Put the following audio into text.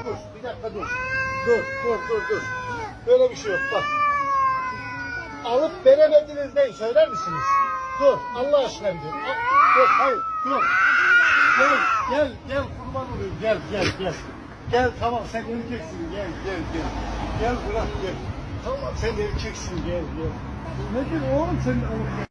dur. Bir dakika dur. Dur. Böyle bir şey yok bak. Alıp veremediniz neyi söyler misiniz? Dur Allah aşkına bir dur. Dur hayır dur. Gel kurban olayım gel. Gel tamam sen erkeksin gel. Gel bırak gel. Tamam sen erkeksin gel. Nedir oğlum senin alıp